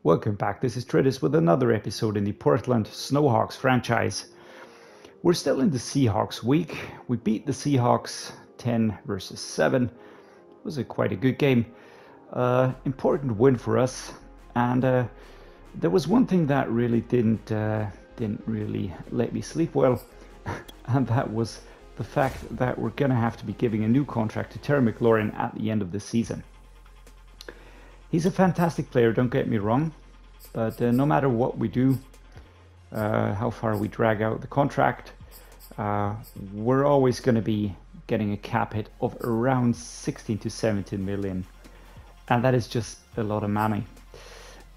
Welcome back, this is Dreddeus with another episode in the Portland Snowhawks franchise. We're still in the Seahawks week. We beat the Seahawks 10-7. It was quite a good game. Important win for us. And there was one thing that really didn't really let me sleep well. And that was the fact that we're going to have to be giving a new contract to Terry McLaurin at the end of the season. He's a fantastic player, don't get me wrong, but no matter what we do, how far we drag out the contract, we're always going to be getting a cap hit of around 16 to 17 million, and that is just a lot of money.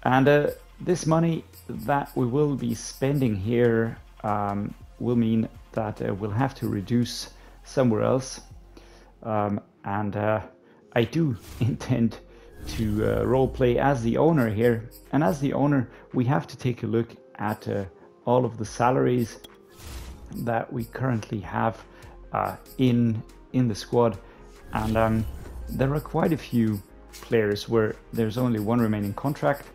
And this money that we will be spending here will mean that we'll have to reduce somewhere else, and I do intend to role play as the owner here, and as the owner we have to take a look at all of the salaries that we currently have in the squad, and there are quite a few players where there's only one remaining contract.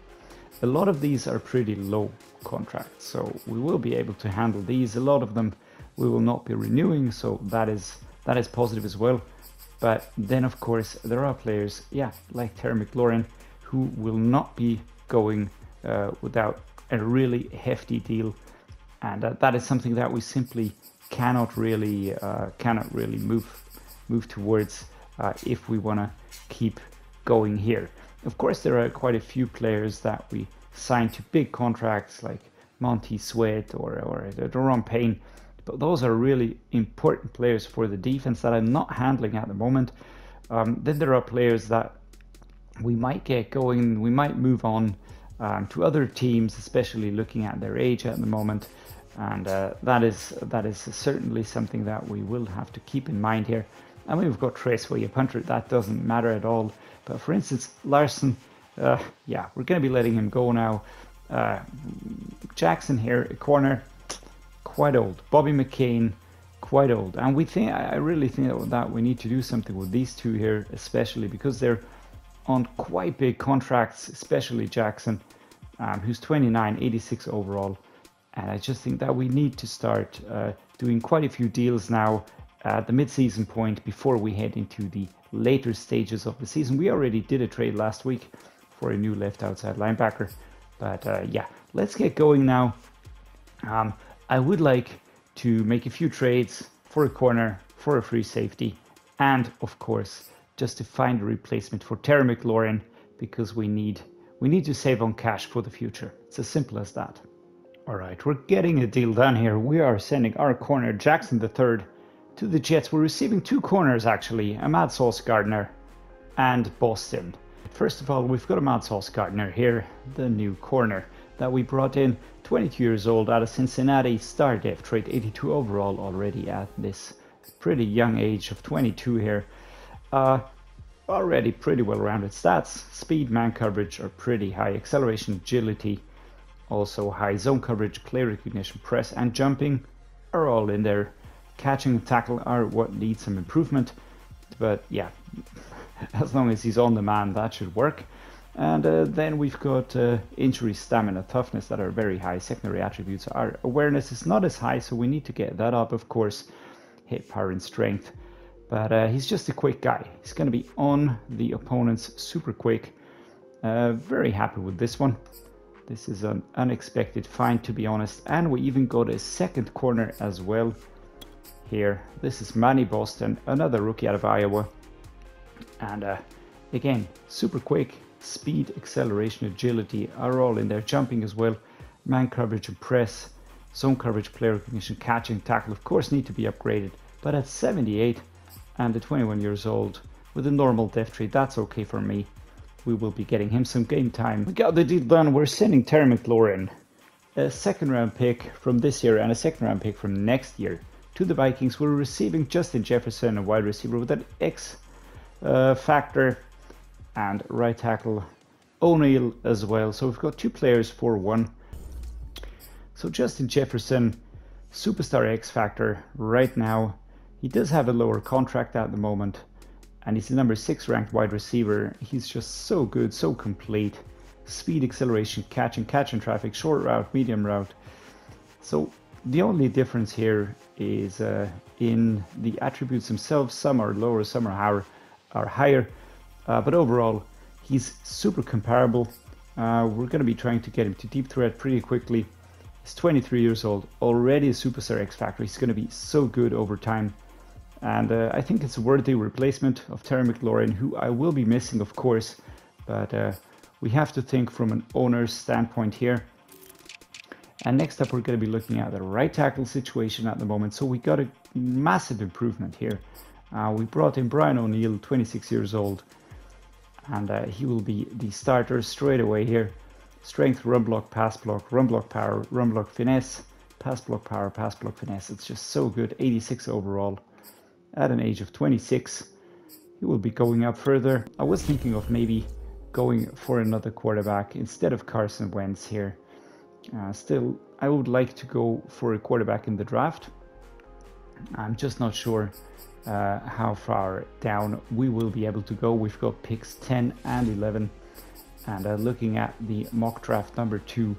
A lot of these are pretty low contracts, so we will be able to handle these. A lot of them we will not be renewing, so that is positive as well. But then, of course, there are players, like Terry McLaurin, who will not be going without a really hefty deal, and that is something that we simply cannot really move towards if we want to keep going here. Of course, there are quite a few players that we signed to big contracts, like Monty Sweat or Daron Payne. But those are really important players for the defense that I'm not handling at the moment. Then there are players that we might get going, we might move on to other teams, especially looking at their age at the moment. And that is certainly something that we will have to keep in mind here. I mean, we've got Traceway, a punter, that doesn't matter at all. But for instance, Larson, we're going to be letting him go now. Jackson here, a corner, quite old. Bobby McCain, quite old. And I really think that we need to do something with these two here, especially because they're on quite big contracts, especially Jackson, who's 29, 86 overall. And I just think that we need to start doing quite a few deals now at the mid-season point before we head into the later stages of the season. We already did a trade last week for a new left outside linebacker. But let's get going now. I would like to make a few trades for a corner, for a free safety, and of course, just to find a replacement for Terry McLaurin, because we need to save on cash for the future. It's as simple as that. All right, we're getting a deal done here. We are sending our corner, Jackson III, to the Jets. We're receiving two corners, actually, a Mad Sauce Gardner and Boston. First of all, we've got a Mad Sauce Gardner here, the new corner that we brought in, 22 years old, out of Cincinnati, star depth trait, 82 overall already at this pretty young age of 22 here. Already pretty well-rounded stats. Speed, man coverage are pretty high. Acceleration, agility, also high. Zone coverage, play recognition, press, and jumping are all in there. Catching and tackle are what needs some improvement. But yeah, as long as he's on the man, that should work. And then we've got injury, stamina, toughness that are very high. Secondary attributes, our awareness is not as high, so we need to get that up, of course. Hit power and strength. But he's just a quick guy. He's going to be on the opponents super quick. Very happy with this one. This is an unexpected find, to be honest. And we even got a second corner as well here. This is Manny Boston, another rookie out of Iowa. And again, super quick. Speed, acceleration, agility are all in there. Jumping as well. Man coverage and press. Zone coverage, play recognition, catching, tackle, of course, need to be upgraded. But at 78 and at 21 years old, with a normal depth tree, that's okay for me. We will be getting him some game time. We got the deal done. We're sending Terry McLaurin, a second-round pick from this year and a second-round pick from next year, to the Vikings. We're receiving Justin Jefferson, a wide receiver with an X factor, and right tackle O'Neal as well. So we've got two players for one. So Justin Jefferson, superstar X factor right now. He does have a lower contract at the moment, and he's the number 6 ranked wide receiver. He's just so good, so complete. speed, acceleration, catch and traffic, short route, medium route. So the only difference here is in the attributes themselves. Some are lower, some are higher, but overall he's super comparable. We're going to be trying to get him to deep threat pretty quickly. He's 23 years old, already a superstar X Factor. He's going to be so good over time. And I think it's a worthy replacement of Terry McLaurin, who I will be missing, of course. But we have to think from an owner's standpoint here. And next up, we're going to be looking at the right tackle situation at the moment. So we got a massive improvement here. We brought in Brian O'Neill, 26 years old. And he will be the starter straight away here. Strength, run block, pass block, run block power, run block finesse, pass block power, pass block finesse. It's just so good. 86 overall at an age of 26. He will be going up further. I was thinking of maybe going for another quarterback instead of Carson Wentz here. Still, I would like to go for a quarterback in the draft. I'm just not sure how far down we will be able to go. We've got picks 10 and 11. And looking at the mock draft number 2,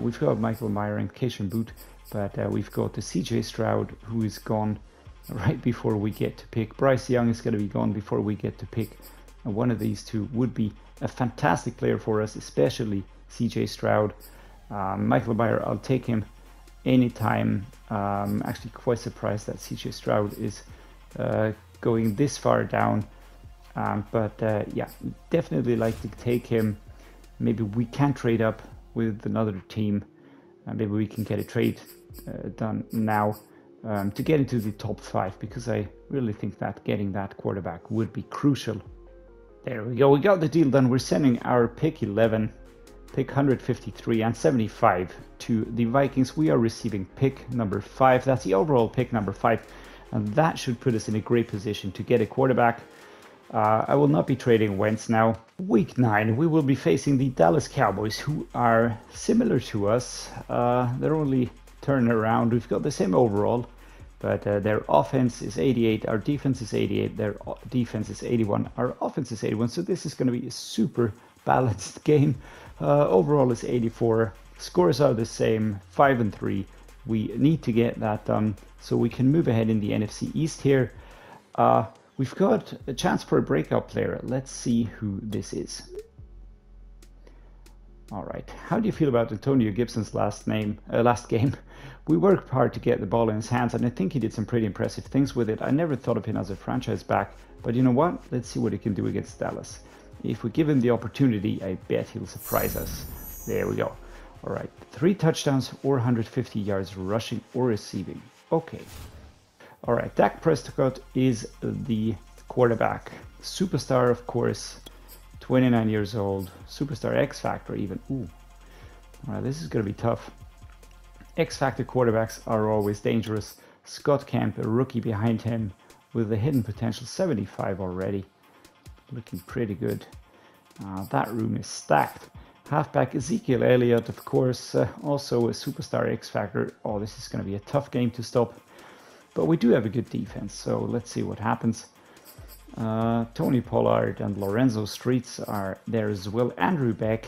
we've got Michael Meyer and Keishan Boot, but we've got the CJ Stroud, who is gone right before we get to pick. Bryce Young is going to be gone before we get to pick. And one of these two would be a fantastic player for us, especially CJ Stroud. Michael Meyer, I'll take him anytime. Actually quite surprised that CJ Stroud is going this far down. But yeah, definitely like to take him. Maybe we can trade up with another team. Maybe we can get a trade done now to get into the top 5, because I really think that getting that quarterback would be crucial. There we go. We got the deal done. We're sending our pick 11, pick 153 and 75 to the Vikings. We are receiving pick number 5. That's the overall pick number 5. And that should put us in a great position to get a quarterback. I will not be trading Wentz now. Week 9, we will be facing the Dallas Cowboys, who are similar to us. They're only turning around. We've got the same overall, but their offense is 88, our defense is 88, their defense is 81, our offense is 81. So this is going to be a super balanced game. Overall is 84. Scores are the same, 5-3. We need to get that done so we can move ahead in the NFC East here. We've got a chance for a breakout player. Let's see who this is. All right. How do you feel about Antonio Gibson's last game? We worked hard to get the ball in his hands, and I think he did some pretty impressive things with it. I never thought of him as a franchise back, but you know what? Let's see what he can do against Dallas. If we give him the opportunity, I bet he'll surprise us. There we go. All right. 3 touchdowns or 150 yards rushing or receiving. Okay. All right, Dak Prescott is the quarterback. Superstar, of course, 29 years old. Superstar X Factor even. Ooh, all right, this is going to be tough. X Factor quarterbacks are always dangerous. Scott Kemp, a rookie behind him with a hidden potential 75 already. Looking pretty good. That room is stacked. Halfback Ezekiel Elliott, of course, also a superstar X Factor. Oh, this is going to be a tough game to stop. But we do have a good defense, so let's see what happens. Tony Pollard and Lorenzo Streets are there as well. Andrew Beck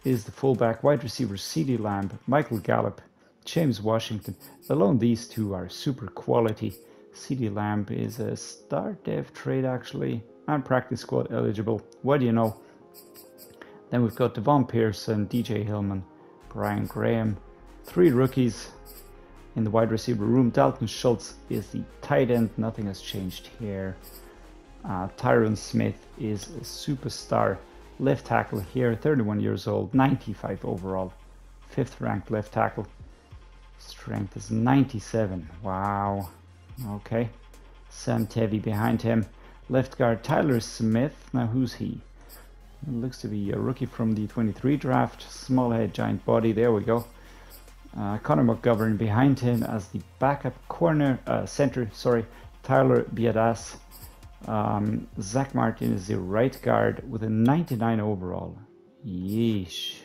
is the fullback. Wide receiver CeeDee Lamb, Michael Gallup, James Washington. Alone these two are super quality. CeeDee Lamb is a start dev trade actually, and practice squad eligible. What do you know? Then we've got Devon Pearson, DJ Hillman, Brian Graham. 3 rookies in the wide receiver room. Dalton Schultz is the tight end. Nothing has changed here. Tyron Smith is a superstar left tackle here, 31 years old, 95 overall, 5th ranked left tackle. Strength is 97. Wow. Okay. Sam Tevy behind him. Left guard Tyler Smith. Now who's he? Looks to be a rookie from the 23 draft. Small head, giant body. There we go. Connor McGovern behind him as the backup center. Tyler Biadas. Zach Martin is the right guard with a 99 overall. Yeesh.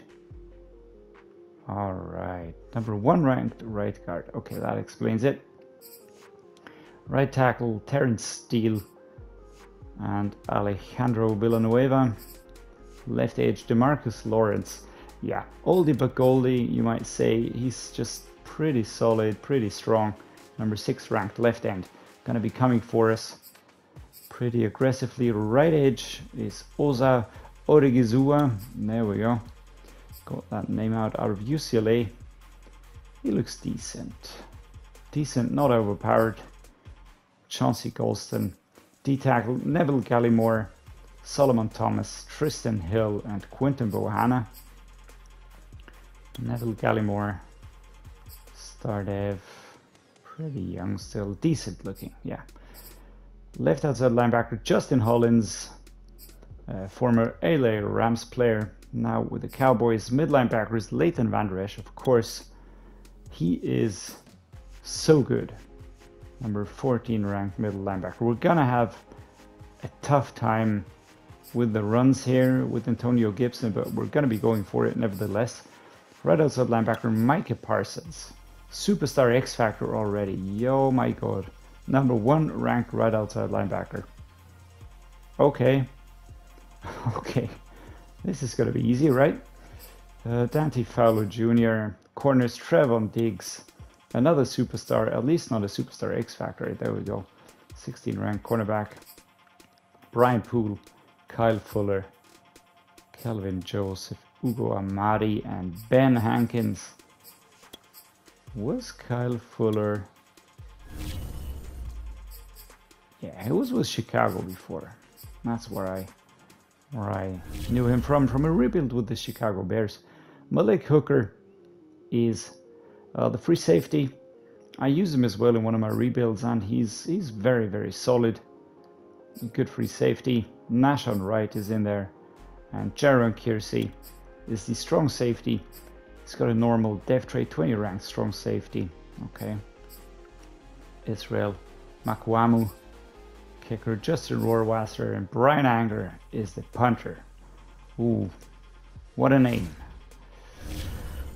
All right, number 1 ranked right guard. Okay, that explains it. Right tackle Terrence Steele and Alejandro Villanueva. Left edge, DeMarcus Lawrence. Yeah, oldie but goldie, you might say. He's just pretty solid, pretty strong. Number 6 ranked left end. Gonna be coming for us pretty aggressively. Right edge is Oza Oregizua. There we go. Got that name out of UCLA. He looks decent. Decent, not overpowered. Chauncey Golston. D-tackle, Neville Gallimore, Solomon Thomas, Tristan Hill, and Quinton Bohanna. Neville Gallimore. Star dev. Pretty young still. Decent looking, yeah. Left outside linebacker, Justin Hollins. Former LA Rams player. Now with the Cowboys. Mid linebacker is Leighton Vander, of course. He is so good. Number 14 ranked middle linebacker. We're gonna have a tough time with the runs here with Antonio Gibson, but we're gonna be going for it nevertheless. Right outside linebacker, Micah Parsons. Superstar X Factor already. Yo, my God. Number 1 ranked right outside linebacker. Okay. Okay. This is gonna be easy, right? Dante Fowler Jr. Corners, Trevon Diggs. Another superstar, at least not a superstar X Factor. There we go. 16 ranked cornerback. Brian Poole, Kyle Fuller, Kelvin Joseph, Ugo Amadi, and Ben Hankins. Was Kyle Fuller? Yeah, he was with Chicago before. That's where I knew him from a rebuild with the Chicago Bears. Malik Hooker is the free safety. I use him as well in one of my rebuilds, and he's very, very solid. Good free safety. Nashon Wright is in there, and Jaron Kersey is the strong safety. He's got a normal depth trait, 20 ranked strong safety. Okay. Israel Makwamu, kicker Justin Rohrwasser, and Brian Anger is the punter. Ooh, what a name.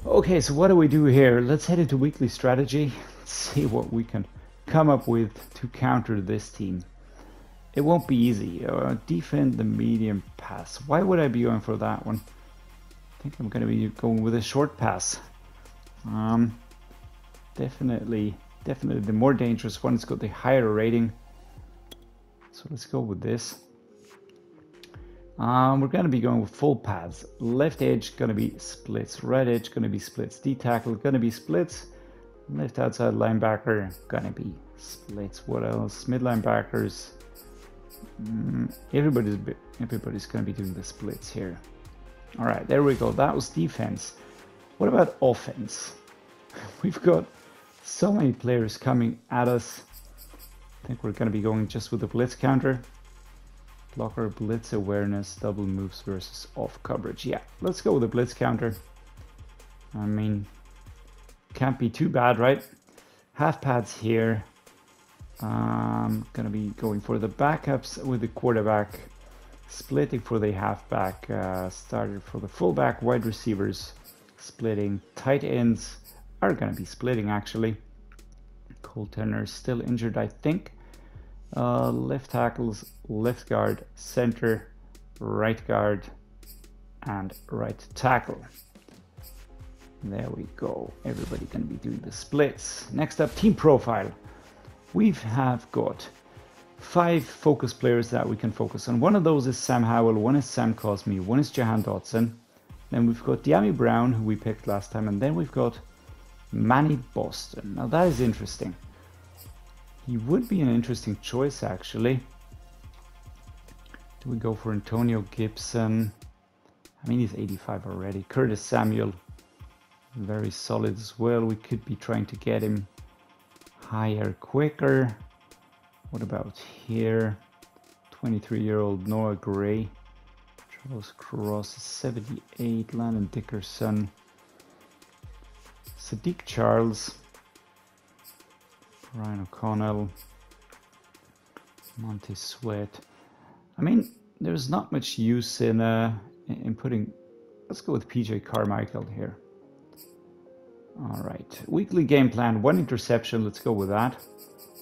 Okay, so what do we do here? Let's head into weekly strategy. Let's see what we can come up with to counter this team. It won't be easy. Defend the medium pass. Why would I be going for that one? I think I'm going to be going with a short pass. Definitely the more dangerous one. It's got the higher rating. So let's go with this. We're going to be going with full pads. Left edge going to be splits. Right edge going to be splits. D-tackle going to be splits. Left outside linebacker going to be splits. What else? Mid linebackers. Everybody's going to be doing the splits here. All right, there we go. That was defense. What about offense? We've got so many players coming at us. I think we're going to be going just with the blitz counter. Blocker, blitz awareness, double moves versus off coverage. Yeah, let's go with the blitz counter. I mean, can't be too bad, right? Half pads here. Gonna be going for the backups with the quarterback, splitting for the halfback, started for the fullback, wide receivers, splitting. Tight ends are gonna be splitting actually. Cole Turner still injured, I think. Left tackles, left guard, center, right guard, and right tackle. There we go. Everybody gonna be doing the splits. Next up, team profile. We have got 5 focus players that we can focus on. One of those is Sam Howell, one is Sam Cosmi, one is Jahan Dotson. Then we've got De'Ami Brown, who we picked last time, and then we've got Manny Boston. Now that is interesting. He would be an interesting choice, actually. Do we go for Antonio Gibson? I mean, he's 85 already. Curtis Samuel, very solid as well. We could be trying to get him higher, quicker. What about here? 23-year-old Noah Gray. Charles Cross, 78. Landon Dickerson. Sadiq Charles. Ryan O'Connell. Monty Sweat. I mean, there's not much use in putting... Let's go with PJ Carmichael here. All right, weekly game plan, 1 interception, let's go with that.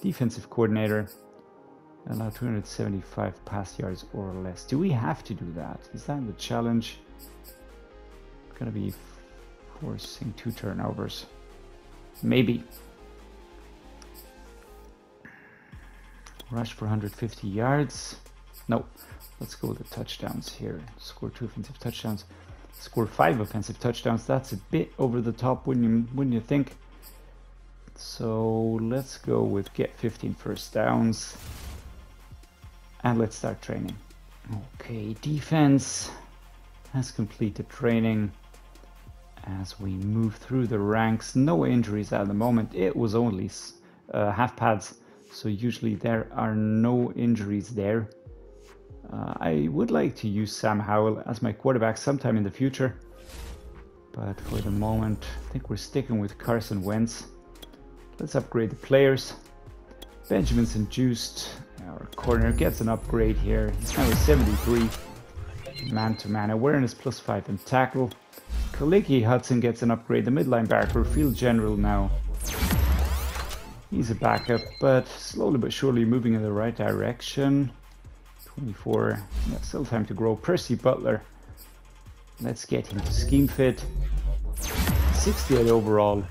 Defensive coordinator, Allow 275 pass yards or less. Do we have to do that? Is that the challenge? Gonna be forcing 2 turnovers. Maybe. Rush for 150 yards. No. Let's go with the touchdowns here. Score 2 offensive touchdowns. Score 5 offensive touchdowns. That's a bit over the top, wouldn't you think? So let's go with get 15 first downs. And let's start training. Okay, defense has completed training as we move through the ranks. No injuries at the moment. It was only half pads, so usually there are no injuries there. I would like to use Sam Howell as my quarterback sometime in the future, but for the moment I think we're sticking with Carson Wentz. Let's upgrade the players. Benjamin's induced. Our corner gets an upgrade here. He's now a 73 man-to-man awareness, +5 in tackle. Kaliki Hudson gets an upgrade. The mid linebacker, field general now. He's a backup, but slowly but surely moving in the right direction. 24, yeah, still time to grow. Percy Butler, let's get him to scheme fit. 68 overall.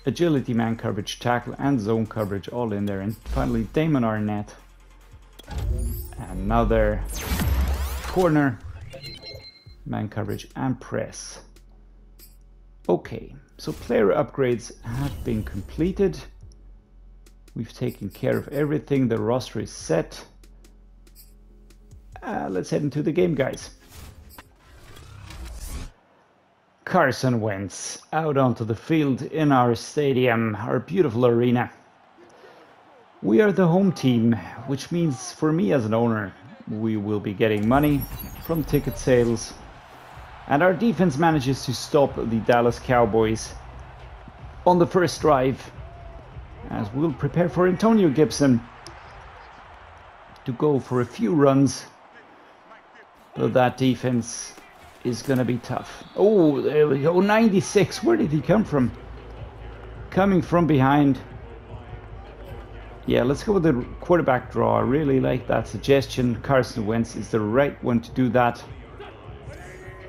Agility, man coverage, tackle, and zone coverage all in there. And finally, Damon Arnett. Another corner, man coverage, and press. Okay, so player upgrades have been completed. We've taken care of everything. The roster is set. Let's head into the game, guys. Carson Wentz out onto the field in our stadium, our beautiful arena. We are the home team, which means for me as an owner, we will be getting money from ticket sales. And our defense manages to stop the Dallas Cowboys on the first drive, as we'll prepare for Antonio Gibson to go for a few runs. But that defense is going to be tough. Oh, there we go. 96. Where did he come from? Coming from behind. Yeah, let's go with the quarterback draw. I really like that suggestion. Carson Wentz is the right one to do that.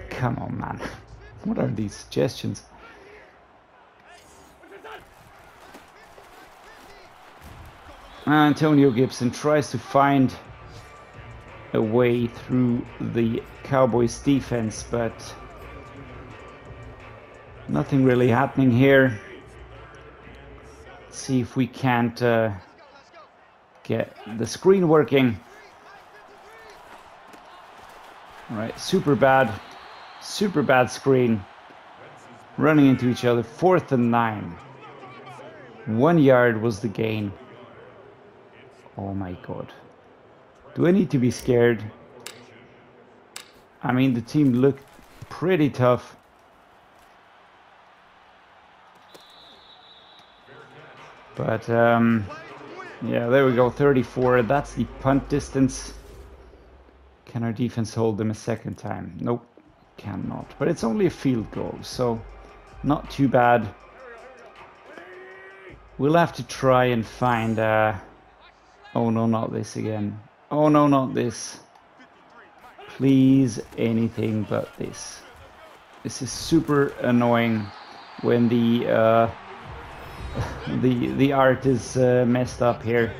Come on, man. What are these suggestions? Antonio Gibson tries to find a way through the Cowboys defense, but nothing really happening here. Let's see if we can't get the screen working. All right, super bad screen. Running into each other. 4th and 9. 1 yard was the gain. Oh my god. Do I need to be scared? I mean, the team looked pretty tough. But, yeah, there we go, 34. That's the punt distance. Can our defense hold them a second time? Nope, cannot. But it's only a field goal, so not too bad. We'll have to try and find... oh no, not this again. Oh no, not this. Please, anything but this. This is super annoying when the art is messed up here.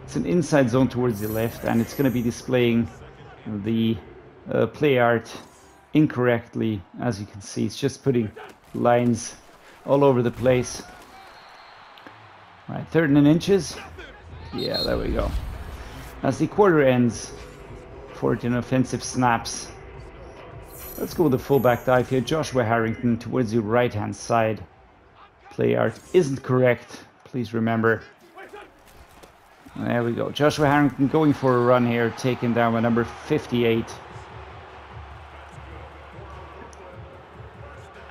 It's an inside zone towards the left, and it's going to be displaying the play art incorrectly. As you can see, it's just putting lines all over the place. All right, 3rd and inches. Yeah, there we go. As the quarter ends, 14 offensive snaps. Let's go with the fullback dive here. Joshua Harrington towards the right-hand side. Play art isn't correct. Please remember. There we go. Joshua Harrington going for a run here, taken down by number 58.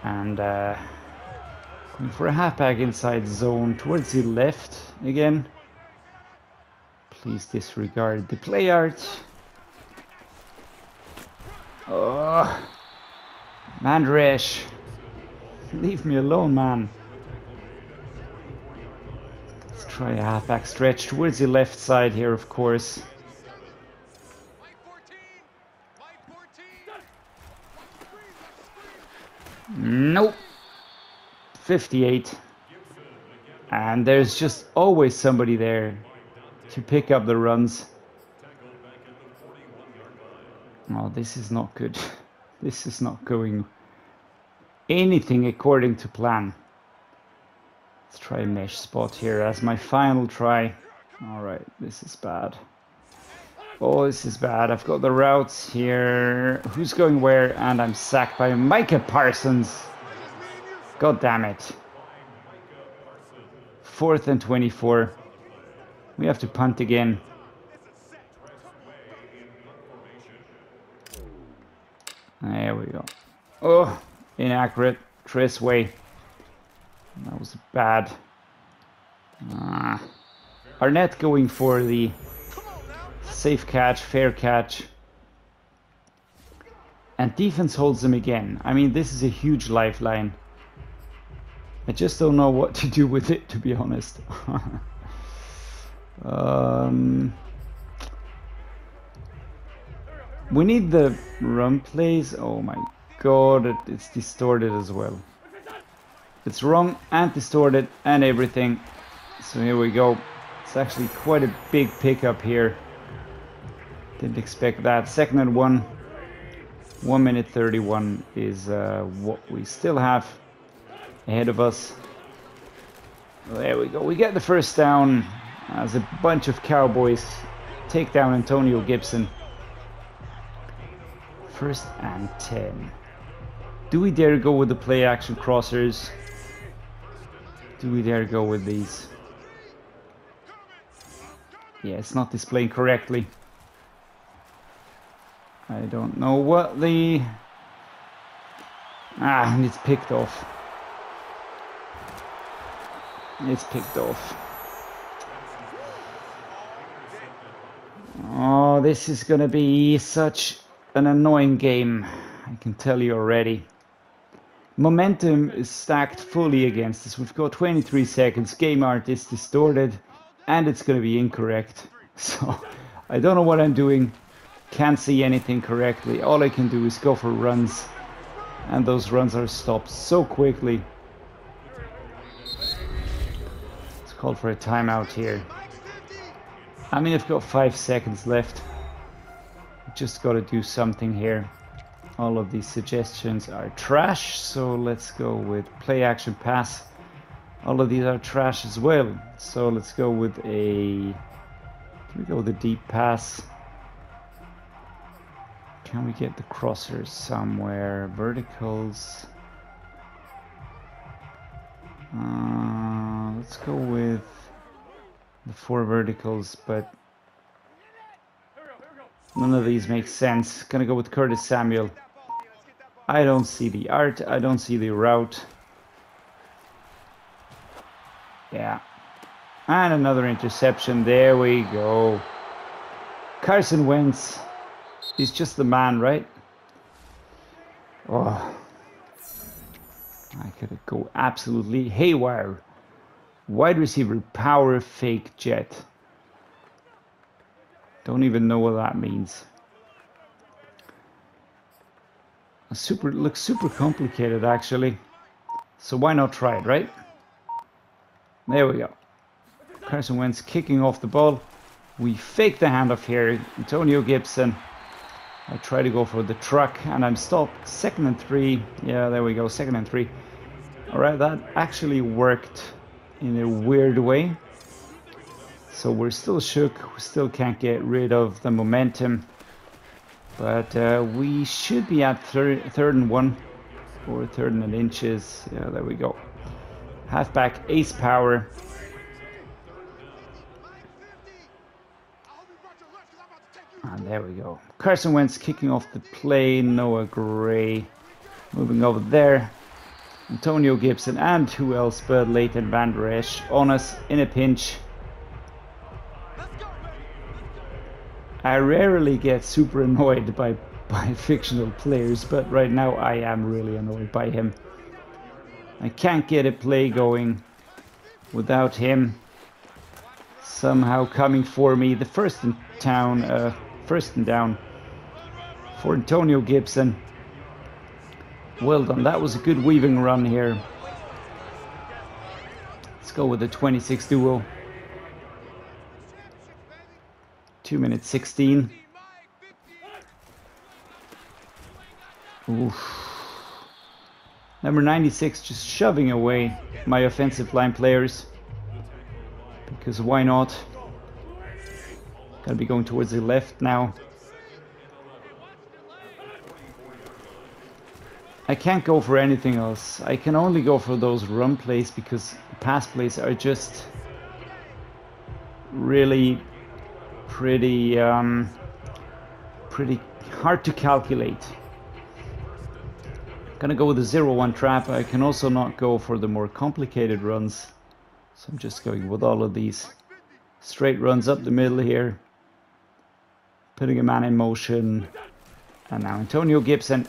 And going for a halfback inside zone towards the left again. Please disregard the play art. Oh, Vander Esch. Leave me alone, man. Let's Try a halfback stretch towards the left side here, of course. Nope. 58. And there's just always somebody there to pick up the runs. Oh, this is not good. This is not going anything according to plan. Let's try a mesh spot here as my final try. Alright, this is bad. Oh, this is bad. I've got the routes here. Who's going where? And I'm sacked by Micah Parsons. God damn it. 4th and 24. We have to punt again. There we go. Oh, inaccurate. Trace way. That was bad. Arnett going for the safe catch, fair catch. And defense holds him again. I mean, this is a huge lifeline. I just don't know what to do with it, to be honest. We need the run plays. Oh my god, it's distorted as well. It's wrong and distorted and everything. So here we go. It's actually quite a big pickup here. Didn't expect that. 2nd and 1. 1 minute 31 is what we still have ahead of us. There we go. We get the first down as a bunch of Cowboys take down Antonio Gibson. 1st and 10. Do we dare go with the play action crossers? Do we dare go with these? Yeah, it's not displaying correctly. I don't know what the... and it's picked off. It's picked off. Oh, this is gonna be such an annoying game. I can tell you already. Momentum is stacked fully against us. We've got 23 seconds. Game art is distorted and it's going to be incorrect. So I don't know what I'm doing. Can't see anything correctly. All I can do is go for runs. And those runs are stopped so quickly. Let's call for a timeout here. I mean, I've got 5 seconds left. Just got to do something here. All of these suggestions are trash, so let's go with play action pass. All of these are trash as well, so let's go with a... Can we go with a deep pass? Can we get the crossers somewhere? Verticals. Let's go with the 4 verticals, but none of these make sense. Gonna go with Curtis Samuel. I don't see the art. I don't see the route. Yeah. And another interception. There we go. Carson Wentz. He's just the man, right? Oh. I could go absolutely haywire. Wide receiver power fake jet. Don't even know what that means. Looks super complicated actually. So why not try it, right? There we go. Carson Wentz kicking off the ball. We fake the handoff here. Antonio Gibson. I try to go for the truck and I'm stopped. 2nd and 3. Yeah, there we go. 2nd and 3. Alright, that actually worked in a weird way. So we're still shook. We still can't get rid of the momentum. But we should be at 3rd and 1 or 3rd and inches. Yeah, there we go. Halfback ace power. And there we go. Carson Wentz kicking off the play. Noah Gray moving over there. Antonio Gibson and who else but Leighton, Vander, Esch on us in a pinch. I rarely get super annoyed by fictional players, but right now I am really annoyed by him. I can't get a play going without him. somehow coming for me. The first and down for Antonio Gibson. Well done. That was a good weaving run here. Let's go with the 26 duo. 2 minutes 16. Oof. Number 96 just shoving away my offensive line players. Because why not? Gotta be going towards the left now. I can't go for anything else. I can only go for those run plays because pass plays are just really pretty hard to calculate. Gonna go with the 0-1 trap. I can also not go for the more complicated runs. So I'm just going with all of these straight runs up the middle here. Putting a man in motion. And now Antonio Gibson.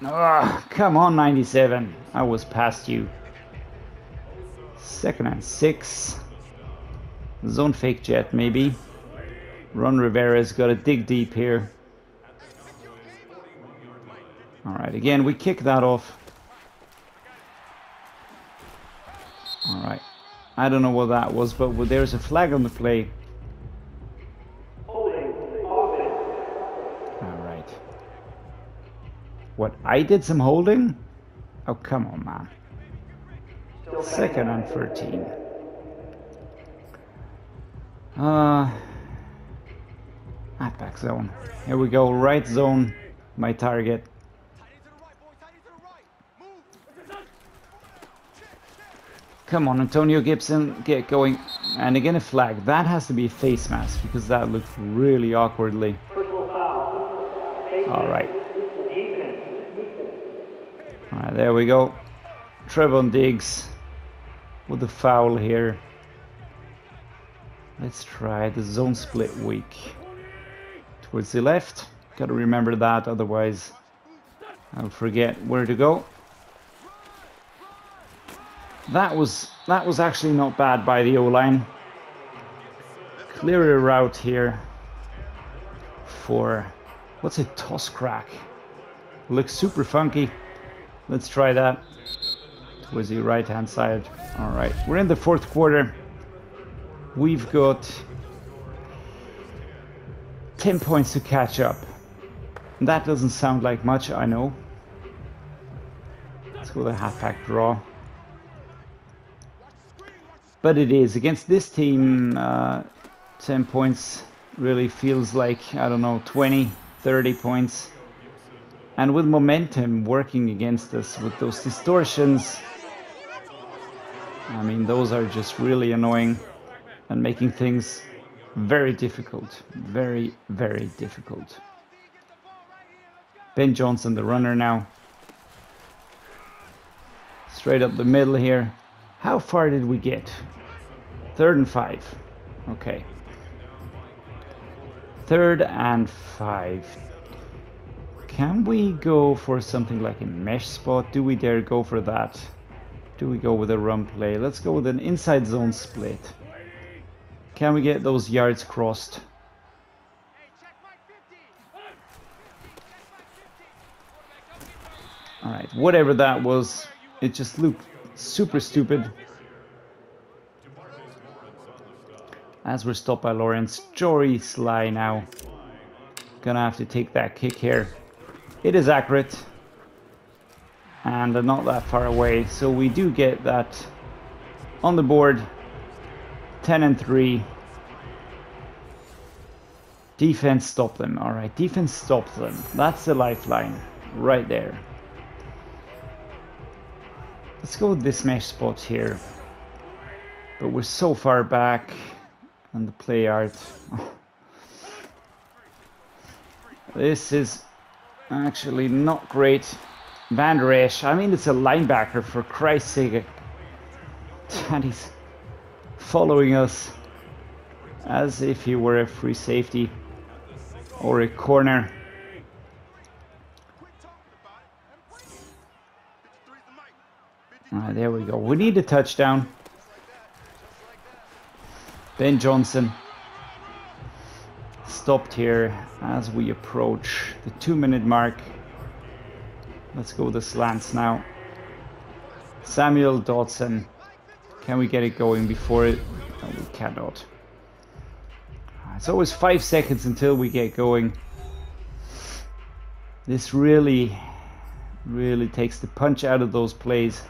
Oh, come on, 97. I was past you. 2nd and 6. Zone fake jet maybe. Ron Rivera's got to dig deep here. Alright, again, we kick that off. Alright. I don't know what that was, but there's a flag on the play. Alright. What, I did some holding? Oh, come on, man. 2nd and 13. Halfback zone. Here we go, right zone, my target. Come on, Antonio Gibson, get going. And again a flag. That has to be a face mask because that looked really awkwardly. Alright. Alright, there we go. Trevon Diggs with the foul here. Let's try the zone split weak. Towards the left. Gotta remember that, otherwise I'll forget where to go. That was actually not bad by the O-line. Clear a route here for, what's a toss crack? Looks super funky. Let's try that. Towards the right hand side. Alright, we're in the 4th quarter. We've got 10 points to catch up. That doesn't sound like much, I know. Let's go with a halfback draw. But it is. Against this team, 10 points really feels like, I don't know, 20, 30 points. And with momentum working against us, with those distortions, I mean, those are just really annoying and making things very difficult. Very, very difficult. Ben Johnson, the runner now. Straight up the middle here. How far did we get? 3rd and 5. Okay. 3rd and 5. Can we go for something like a mesh spot? Do we dare go for that? Do we go with a run play? Let's go with an inside zone split. Can we get those yards crossed? Alright, whatever that was, it just looked super stupid. As we're stopped by Lawrence. Jory Sly now. Gonna have to take that kick here. It is accurate. And not that far away. So we do get that on the board. 10 and 3. Defense stop them. Alright, defense stop them. That's the lifeline. Right there. Let's go with this mesh spot here. But we're so far back. And the play art. Oh. This is actually not great. Vander Esch. I mean, it's a linebacker, for Christ's sake. And he's following us as if he were a free safety or a corner. There we go. We need a touchdown. Ben Johnson stopped here as we approach the 2-minute mark. Let's go with the slants now. Samuel Dodson. Can we get it going before it? No, we cannot. It's always 5 seconds until we get going. This really takes the punch out of those plays.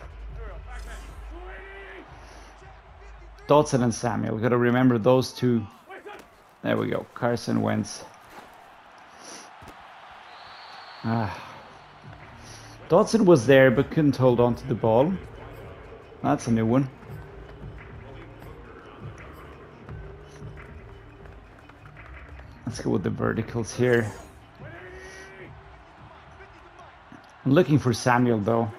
Dodson and Samuel, got to remember those two. There we go, Carson Wentz. Dodson was there but couldn't hold on to the ball. That's a new one. Let's go with the verticals here. I'm looking for Samuel though.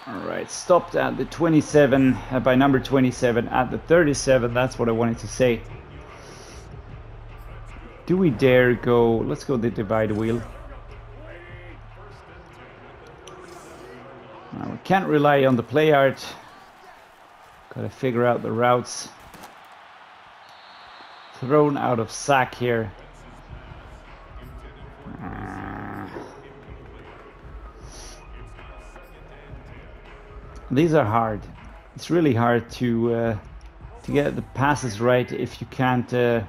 Alright, stopped at the 27, by number 27, at the 37, that's what I wanted to say. Do we dare go, let's go the divide wheel. We can't rely on the play art. Gotta figure out the routes. Thrown out of sack here. These are hard. It's really hard to get the passes right if you can't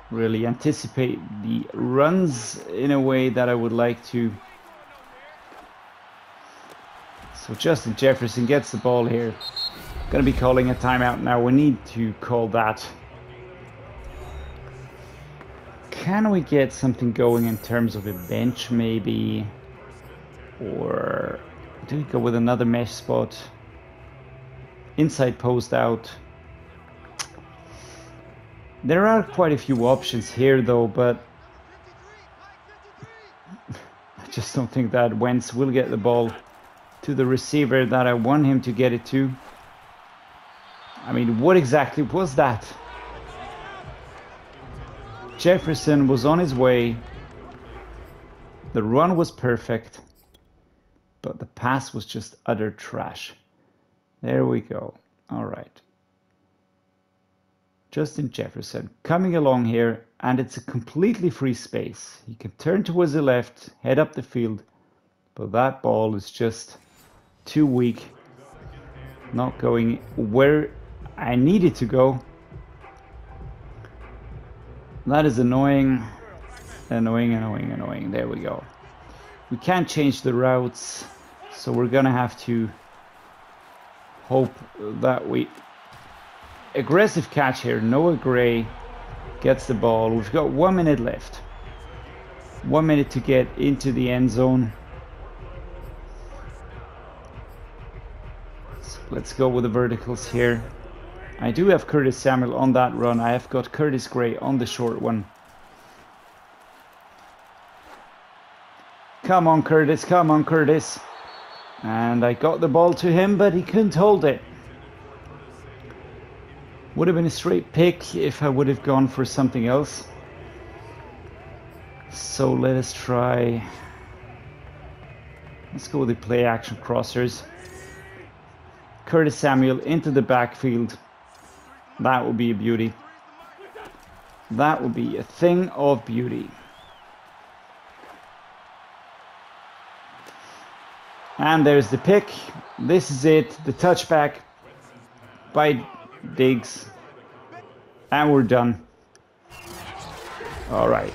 really anticipate the runs in a way that I would like to. So Justin Jefferson gets the ball here. Gonna be calling a timeout now. We need to call that. Can we get something going in terms of a bench maybe? Or do we go with another mesh spot? Inside post out. There are quite a few options here though, but I just don't think that Wentz will get the ball to the receiver that I want him to get it to. I mean, what exactly was that? Jefferson was on his way. The run was perfect, but the pass was just utter trash. There we go. All right. Justin Jefferson coming along here, and it's a completely free space. He can turn towards the left, head up the field, but that ball is just too weak. Not going where I need it to go. That is annoying. Annoying. There we go. We can't change the routes, so we're gonna have to hope that we... Aggressive catch here. Noah Gray gets the ball. We've got 1 minute left. 1 minute to get into the end zone. So let's go with the verticals here. I do have Curtis Samuel on that run. I have got Curtis Gray on the short one. Come on, Curtis. Come on, Curtis. And I got the ball to him, but he couldn't hold it. Would have been a straight pick if I would have gone for something else. So let us try. Let's go with the play action crossers. Curtis Samuel into the backfield. That would be a beauty. That would be a thing of beauty. And there's the pick. This is it. The touchback by Diggs. And we're done. All right.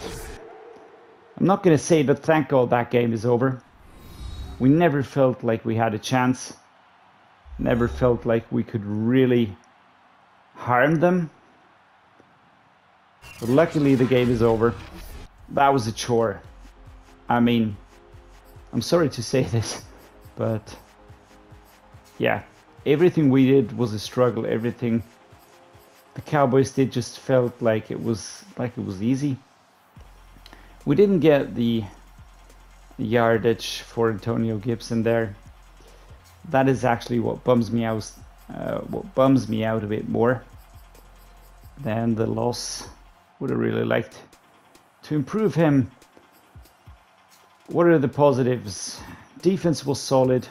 I'm not going to say that thank God that game is over. We never felt like we had a chance. Never felt like we could really harm them. But luckily the game is over. That was a chore. I mean, I'm sorry to say this, but yeah, everything we did was a struggle. Everything the Cowboys did just felt like it was easy. We didn't get the yardage for Antonio Gibson there. That is actually what bums me out. What bums me out a bit more than the loss. Would have really liked to improve him. What are the positives? Defense was solid.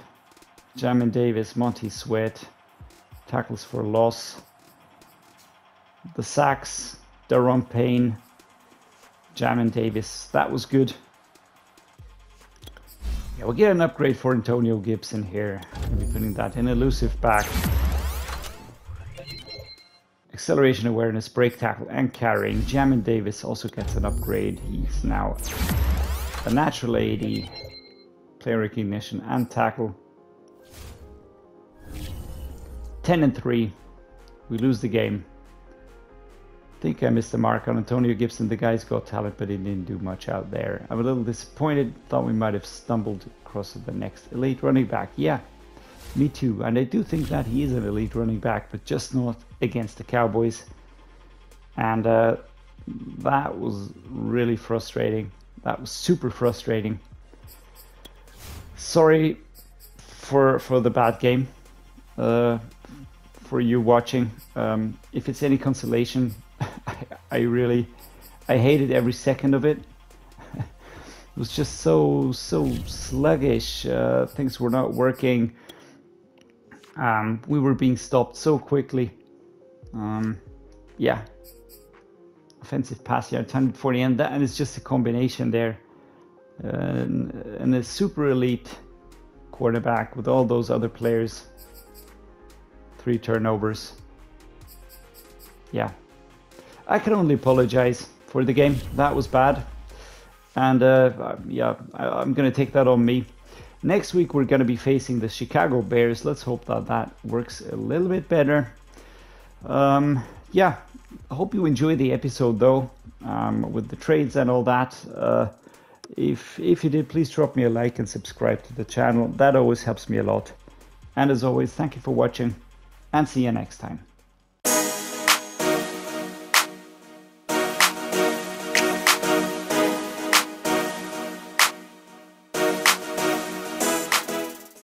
Jamin Davis, Monty Sweat, tackles for loss. The sacks, Daron Payne, Jamin Davis, that was good. Yeah, we'll get an upgrade for Antonio Gibson here. I'll be putting that in elusive back. Acceleration awareness, break tackle, and carrying. Jamin Davis also gets an upgrade. He's now a natural 80. Player recognition and tackle. 10-3. We lose the game. I think I missed the mark on Antonio Gibson. The guy's got talent, but he didn't do much out there. I'm a little disappointed. Thought we might have stumbled across the next elite running back. Yeah, me too. And I do think that he is an elite running back, but just not against the Cowboys. And that was really frustrating. That was super frustrating. Sorry for the bad game. For you watching. If it's any consolation, I hated every second of it. It was just so sluggish. Things were not working. We were being stopped so quickly. Yeah. Offensive pass yard, 140, and it's just a combination there. And a super elite quarterback with all those other players. 3 turnovers. Yeah. I can only apologize for the game. That was bad. And yeah, I'm going to take that on me. Next week, we're going to be facing the Chicago Bears. Let's hope that works a little bit better. Yeah, I hope you enjoyed the episode, though, with the trades and all that. If you did, please drop me a like and subscribe to the channel. That always helps me a lot. And as always, thank you for watching, and see you next time.